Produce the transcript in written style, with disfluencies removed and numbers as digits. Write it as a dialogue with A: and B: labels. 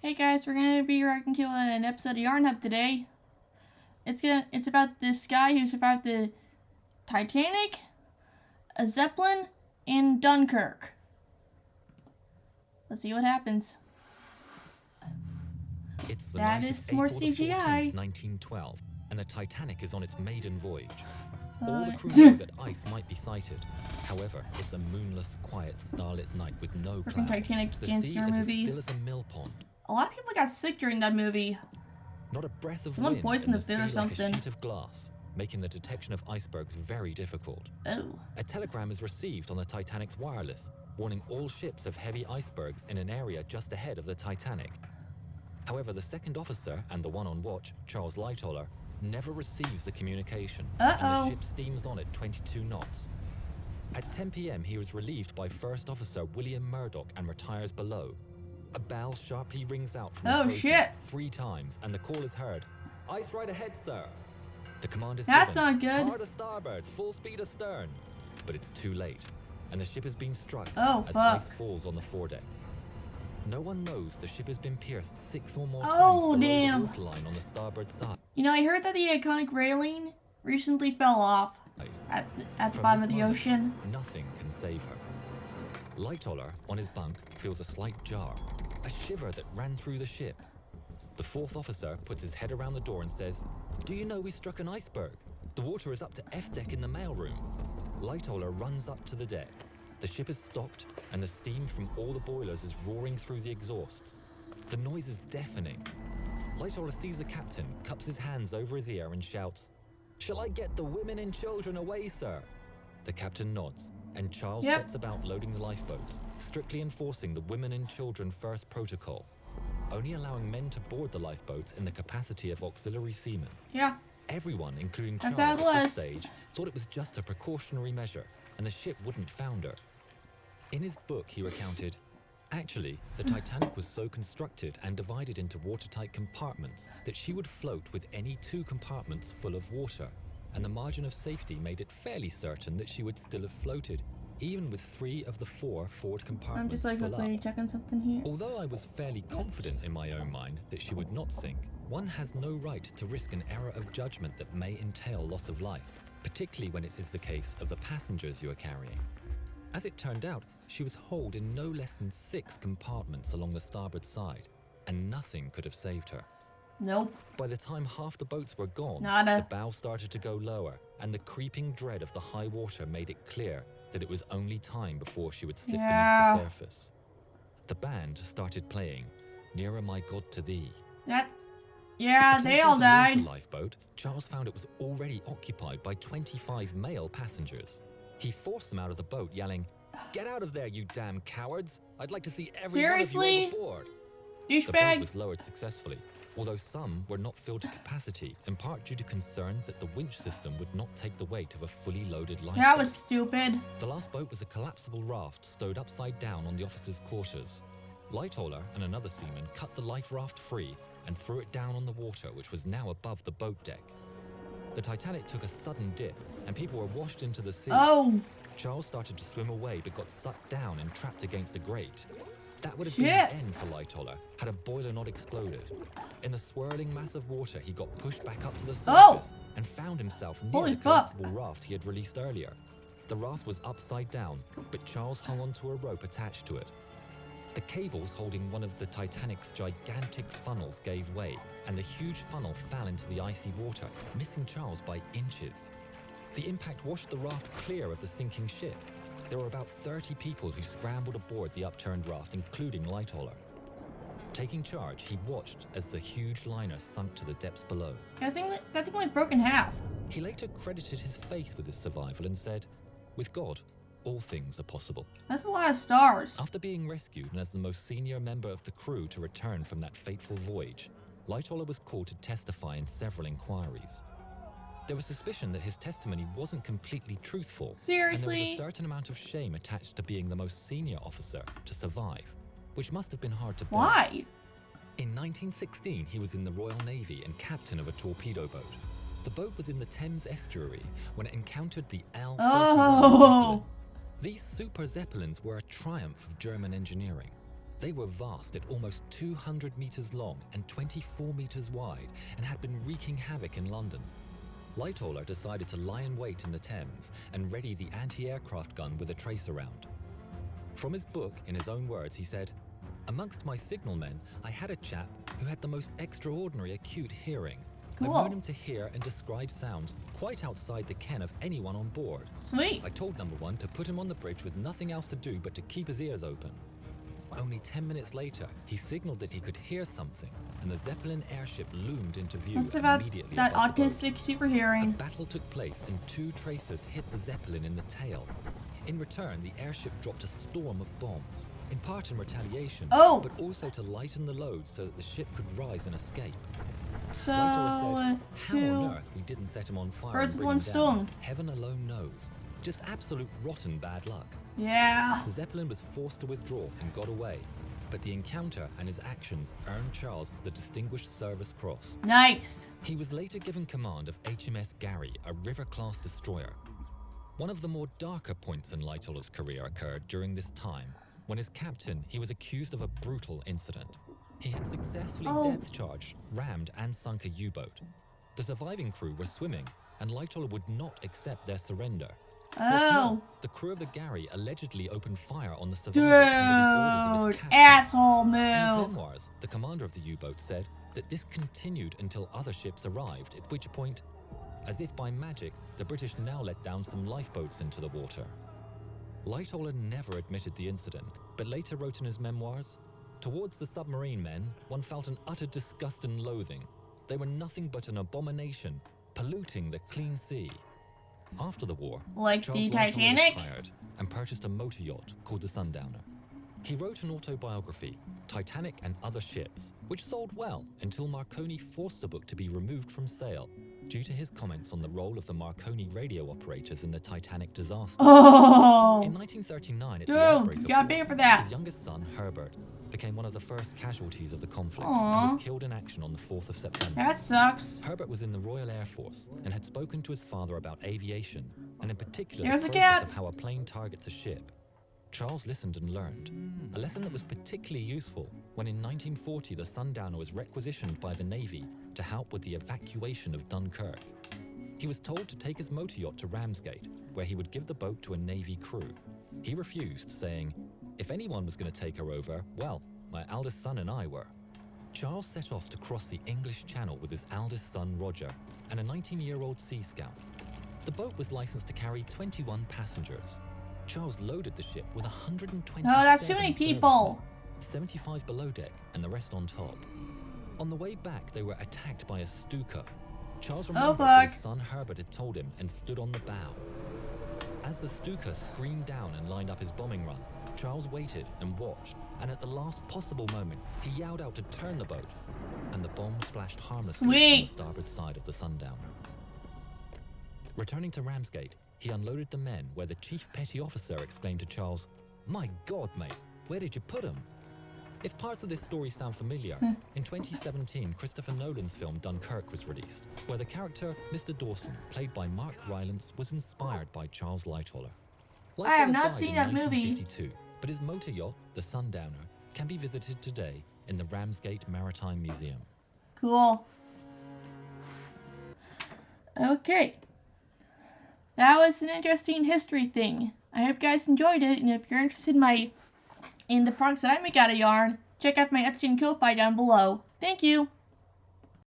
A: Hey guys, we're gonna be reacting to an episode of Yarn Hub today. It's about this guy who survived the Titanic, a Zeppelin, and Dunkirk. Let's see what happens.
B: It's the
A: That
B: night
A: is
B: of
A: more
B: April the 14th,
A: CGI.
B: 1912, and the Titanic is on its maiden voyage. All
A: Uh,
B: the crew know that ice might be sighted. However, it's a moonless, quiet, starlit night with no
A: Freaking
B: cloud.
A: Titanic
B: The
A: gangster
B: sea is
A: movie.
B: as still as a mill pond.
A: A lot of people got sick during that movie.
B: Not a breath of
A: Someone
B: wind,
A: poisoned
B: and
A: the
B: the
A: food or
B: sea like a
A: something.
B: sheet of glass, making the detection of icebergs very difficult.
A: Oh.
B: A telegram is received on the Titanic's wireless, warning all ships of heavy icebergs in an area just ahead of the Titanic. However, the second officer and the one on watch, Charles Lightoller, never receives the communication, and the ship steams on at 22 knots. At 10 p.m., he was relieved by First Officer William Murdoch and retires below. A bell sharply rings out from the crow's nest 3 times, and the call is heard. "Ice right ahead, sir." The command is
A: That's
B: given.
A: not good.
B: Hard a starboard, full speed astern. But it's too late, and the ship has been struck
A: Oh,
B: as
A: fuck.
B: ice falls on the foredeck. No one knows the ship has been pierced 6 or more
A: Oh,
B: times below
A: damn.
B: the waterline on the starboard side.
A: You know, I heard that the iconic railing recently fell off at the
B: From
A: bottom
B: this
A: of the
B: moment,
A: ocean.
B: Nothing can save her. Lightoller, on his bunk, feels a slight jar, a shiver that ran through the ship. The fourth officer puts his head around the door and says, "Do you know we struck an iceberg? The water is up to F deck in the mailroom." Lightoller runs up to the deck. The ship is stopped, and the steam from all the boilers is roaring through the exhausts. The noise is deafening. Lightoller sees the captain, cups his hands over his ear and shouts, "Shall I get the women and children away, sir?" The captain nods, and Charles sets about loading the lifeboats, strictly enforcing the women and children first protocol, only allowing men to board the lifeboats in the capacity of auxiliary seamen.
A: Yeah.
B: Everyone, including
A: That's
B: Charles
A: how it
B: at this
A: was.
B: stage, thought it was just a precautionary measure, and the ship wouldn't founder. In his book, he recounted, "Actually, the Titanic was so constructed and divided into watertight compartments that she would float with any 2 compartments full of water, and the margin of safety made it fairly certain that she would still have floated, even with 3 of the 4 forward
A: I'm
B: compartments
A: just like
B: full
A: quickly
B: up.
A: checking something here.
B: Although I was fairly confident in my own mind that she would not sink, one has no right to risk an error of judgment that may entail loss of life, particularly when it is the case of the passengers you are carrying." As it turned out, she was holed in no less than 6 compartments along the starboard side, and nothing could have saved her.
A: Nope.
B: By the time half the boats were gone,
A: Nada.
B: the bow started to go lower, and the creeping dread of the high water made it clear that it was only time before she would slip beneath the surface. The band started playing "Nearer My God to Thee."
A: Yeah, they all
B: Attempting to load
A: died.
B: the lifeboat, Charles found it was already occupied by 25 male passengers. He forced them out of the boat, yelling, "Get out of there, you damn cowards! I'd like to see every one of
A: Seriously?
B: you overboard." The boat
A: Douchebag.
B: was lowered successfully, although some were not filled to capacity, in part due to concerns that the winch system would not take the weight of a fully loaded lifeboat.
A: That was stupid.
B: The last boat was a collapsible raft stowed upside down on the officers' quarters. Lightoller and another seaman cut the life raft free and threw it down on the water, which was now above the boat deck. The Titanic took a sudden dip, and people were washed into the sea.
A: Oh.
B: Charles started to swim away, but got sucked down and trapped against a grate. That would have been
A: Shit.
B: the end for Lightoller had a boiler not exploded. In the swirling mass of water, he got pushed back up to the surface and found himself near
A: Holy
B: the
A: fuck.
B: collapsible raft he had released earlier. The raft was upside down, but Charles hung onto a rope attached to it. The cables holding one of the Titanic's gigantic funnels gave way, and the huge funnel fell into the icy water, missing Charles by inches. The impact washed the raft clear of the sinking ship. There were about 30 people who scrambled aboard the upturned raft, including Lightoller. Taking charge, he watched as the huge liner sunk to the depths below.
A: I think that's only broken half.
B: He later credited his faith with his survival and said, "With God, all things are possible."
A: That's a lot of stars.
B: After being rescued and as the most senior member of the crew to return from that fateful voyage, Lightoller was called to testify in several inquiries. There was suspicion that his testimony wasn't completely truthful. And there was
A: Seriously?
B: a certain amount of shame attached to being the most senior officer to survive, which must have been hard to bear.
A: Why?
B: In 1916, he was in the Royal Navy and captain of a torpedo boat. The boat was in the Thames estuary when it encountered the L-31
A: Oh.
B: Zeppelin. These super Zeppelins were a triumph of German engineering. They were vast at almost 200 meters long and 24 meters wide and had been wreaking havoc in London. Lightoller decided to lie in wait in the Thames and ready the anti-aircraft gun with a tracer round. From his book, in his own words, he said, "Amongst my signalmen, I had a chap who had the most extraordinary acute hearing.
A: Cool.
B: I've known him to hear and describe sounds quite outside the ken of anyone on board.
A: Sweet.
B: I told number one to put him on the bridge with nothing else to do but to keep his ears open. Only 10 minutes later, he signaled that he could hear something, and the Zeppelin airship loomed into view
A: What's about
B: immediately
A: that
B: above the boat.
A: autistic super
B: A
A: hearing?
B: battle took place and 2 tracers hit the Zeppelin in the tail. In return, the airship dropped a storm of bombs, in part in retaliation,
A: Oh.
B: but also to lighten the load so that the ship could rise and escape.
A: So,
B: Lightoller said, "How on
A: two
B: earth we didn't set him on fire
A: birds
B: and
A: with
B: bring
A: one
B: him down,
A: stone.
B: heaven alone knows. Just absolute rotten bad luck."
A: Yeah.
B: The Zeppelin was forced to withdraw and got away, but the encounter and his actions earned Charles the Distinguished Service Cross.
A: Nice.
B: He was later given command of HMS Gary, a river-class destroyer. One of the more darker points in Lightoller's career occurred during this time, when as captain he was accused of a brutal incident. He had successfully depth-charged, rammed and sunk a U-boat. The surviving crew were swimming, and Lightoller would not accept their surrender. What's
A: Oh.
B: more, the crew of the Gary allegedly opened fire on the survivors under the orders of its
A: Dude.
B: captain.
A: Asshole
B: In his
A: move.
B: memoirs, the commander of the U-boat said that this continued until other ships arrived, at which point, as if by magic, the British now let down some lifeboats into the water. Lightoller never admitted the incident, but later wrote in his memoirs, "Towards the submarine men, one felt an utter disgust and loathing. They were nothing but an abomination, polluting the clean sea." After the war,
A: Like
B: Charles
A: the
B: Lightoller
A: Titanic?
B: retired and purchased a motor yacht called the Sundowner. He wrote an autobiography, Titanic and Other Ships, which sold well until Marconi forced the book to be removed from sale due to his comments on the role of the Marconi radio operators in the Titanic disaster.
A: Oh.
B: In 1939, at the
A: Dude,
B: outbreak
A: you
B: of
A: gotta
B: war,
A: pay for that.
B: his youngest son, Herbert, became one of the first casualties of the conflict
A: Aw.
B: and was killed in action on the 4th of September.
A: That sucks.
B: Herbert was in the Royal Air Force and had spoken to his father about aviation, and in particular
A: There's
B: the
A: a
B: process
A: cat.
B: of how a plane targets a ship. Charles listened and learned, a lesson that was particularly useful when in 1940 the Sundowner was requisitioned by the Navy to help with the evacuation of Dunkirk. He was told to take his motor yacht to Ramsgate, where he would give the boat to a Navy crew. He refused, saying, "If anyone was going to take her over, well, my eldest son and I were." Charles set off to cross the English Channel with his eldest son Roger and a 19-year-old Sea Scout. The boat was licensed to carry 21 passengers. Charles loaded the ship with 127
A: No, that's too many people.
B: servicemen, 75 below deck and the rest on top. On the way back, they were attacked by a Stuka. Charles remembered what
A: fuck.
B: his son Herbert had told him and stood on the bow. As the Stuka screamed down and lined up his bombing run, Charles waited and watched, and at the last possible moment, he yelled out to turn the boat, and the bomb splashed harmlessly on
A: Sweet.
B: the starboard side of the Sundowner. Returning to Ramsgate, he unloaded the men, where the chief petty officer exclaimed to Charles, "My God, mate, where did you put him?" If parts of this story sound familiar, in 2017, Christopher Nolan's film Dunkirk was released, where the character Mr. Dawson, played by Mark Rylance, was inspired by Charles Lightoller.
A: I have
B: Lightoller
A: not
B: died
A: seen
B: in
A: that movie.
B: 1952, but his motor yacht, the Sundowner, can be visited today in the Ramsgate Maritime Museum.
A: Cool. Okay. That was an interesting history thing. I hope you guys enjoyed it, and if you're interested in the products that I make out of yarn, check out my Etsy and Ko-Fi down below. Thank you!